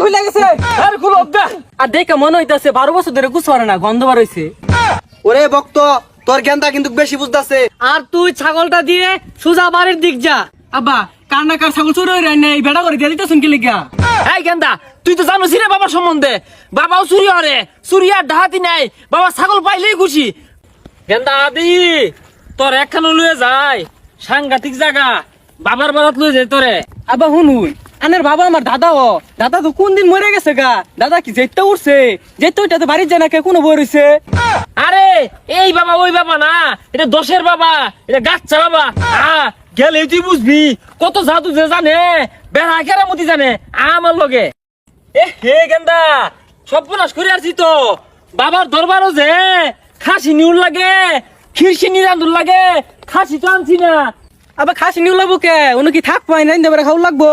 হইলা গেছে আর খুলো দে আর দেখে মনে হইতাছে 12 বছর ধরে গুছ করে না গন্ধ বার হইছে ওরে ভক্ত তোর গেন্দা কিন্তু বেশি বুঝতাছে আর তুই ছাগলটা দিয়ে সুজা বাড়ির দিক যা আব্বা কার না কার ছাগল চুরি হই রাই নাই বেড়া করে দিয়ে দিতেছুন কি লিগা এই গেন্দা তুই তো জানোস রে বাবার সম্বন্ধে বাবাও চুরি হরে চুরি আর ডাহাতি নাই বাবা ছাগল পাইলেই খুশি গেন্দা আদি তোর একখানো লয়ে যায় সাংঘাতিক জায়গা বাবার বারাত লয়ে যায় তোরে আব্বা হুনুই আনের বাবা আমার দাদা দাদা তো কোন দিন মরে গেছে গা দাদা কি যেতে উঠছে যেতে ওইটা তো বাড়ির যায় না কে কোনো বই রইছে আরে এই বাবা ওই বাবা না এটা দোষের বাবা এটা গাচ্চা বাবা গেলে তুই বুঝবি কত জাদু যে জানে বেড়া কেরামতি জানে আমার লগে এ হে গেন্দা সর্বনাশ করে আসছি তো বাবার দরবারও যে খাসি নিউল লাগে খিরসিনি রান্ধুর লাগে খাসি তো আনছি না আবার খাসি নিউ লাগবো কে উনি কি থাক পাই না দেবে খাও লাগবো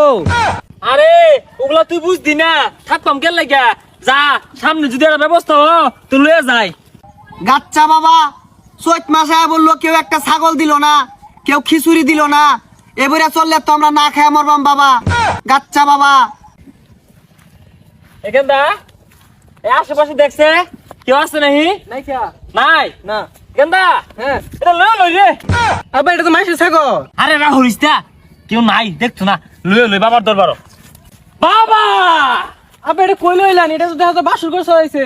আরে ওগুলা তুই বুঝদি না থাকতাম কেন লাগা যা সামনে যদি একটা ব্যবস্থা হ তুই লয়ে যাই গাচ্চা বাবা চৈত মাসে বললো কেউ একটা ছাগল দিল না কেউ খিচুড়ি দিল না এবারে চললে তো আমরা না খাই মরবাম বাবা গাচ্চা বাবা এখানটা এই আশেপাশে দেখছে কেউ আছে নাহি নাই কে নাই না গেন্দা হ্যাঁ এটা লয়ে লই রে আবার এটা তো মাইসে ছাগল আরে রাহুল ইস্তা কেউ নাই দেখছো না লয়ে লই বাবার দরবার বাবা আবার এটা কই লইলান এটা তো দেখা তো বাসুর করে চলাইছে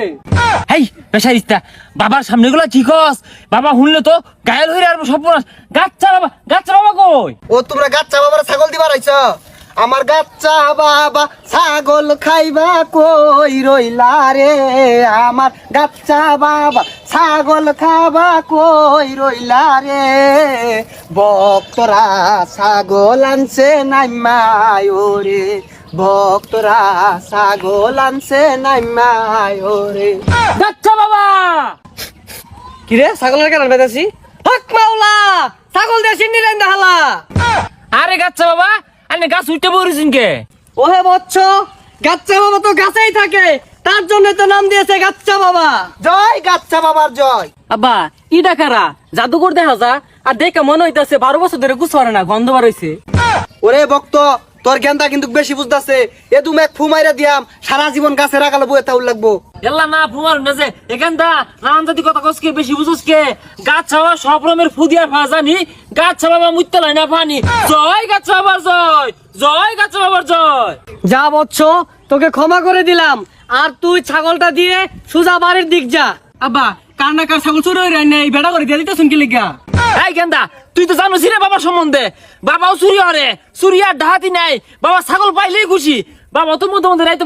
হেই পেশার ইস্তা বাবার সামনে গুলা ঠিক হস বাবা শুনলে তো গায়েল হইরে আর সব গাচ্চা বাবা কই ও তোমরা গাচ্চা বাবার ছাগল দিবার আইছ আমার গাচ্চা বাবা ছাগল খাইবা কই রইলা রে আমার গাচ্চা বাবা ছাগল খাবা কই রইলা রে ভক্তরা ছাগল আনছে নাইমায় রে ভক্তরা ছাগল আনছে নাইমায় রে গাচ্চা বাবা কি রে ছাগলের কেন বেদাছি হক মাওলা ছাগল দিয়ে সিন্নি রাইন দেখালা আরে গাচ্চা বাবা আরে গাছ উঠতে পড়েছেন কে ওহে বচ্চ গাচ্চা বাবা তো গাছেই থাকে তার জন্য তো নাম দিয়েছে গাচ্চা বাবা জয় গাচ্চা বাবার জয় আব্বা ইডা কারা জাদুঘর দেখা যা আর দেখে মনে হইতাছে 12 বছর ধরে গুছ করে না গন্ধ বার হইছে ওরে ভক্ত তোর গেন্দা কিন্তু বেশি বুঝতাছে এ তুমি এক ফুমাইরা দিয়াম সারা জীবন গাছে রাখালে বয়ে তাউল লাগবো এল্লা না ফুমার না যে এখানটা নানান জাতি কথা কসকে বেশি বুঝুসকে গাছ ছাওয়া সব রকমের ফুদিয়া ফা জানি গাছ ছাওয়া মুত্তে লাই না পানি জয় গাছ বাবার জয় জয় গাছ বাবার জয় যা বচ্চ তোকে ক্ষমা করে দিলাম আর তুই ছাগলটা দিয়ে সুজা বাড়ির দিক যা আব্বা কার না কার ছাগল চুরি হই রাই নাই বেড়া করে দিয়ে দিতেছুন কি লিগা এই গেন্দা তুই তো জানোস রে বাবার সম্বন্ধে বাবাও চুরি হরে চুরি আর ডাহাতি নাই বাবা ছাগল পাইলেই খুশি বাবা তো মধ্যে মধ্যে রাইতে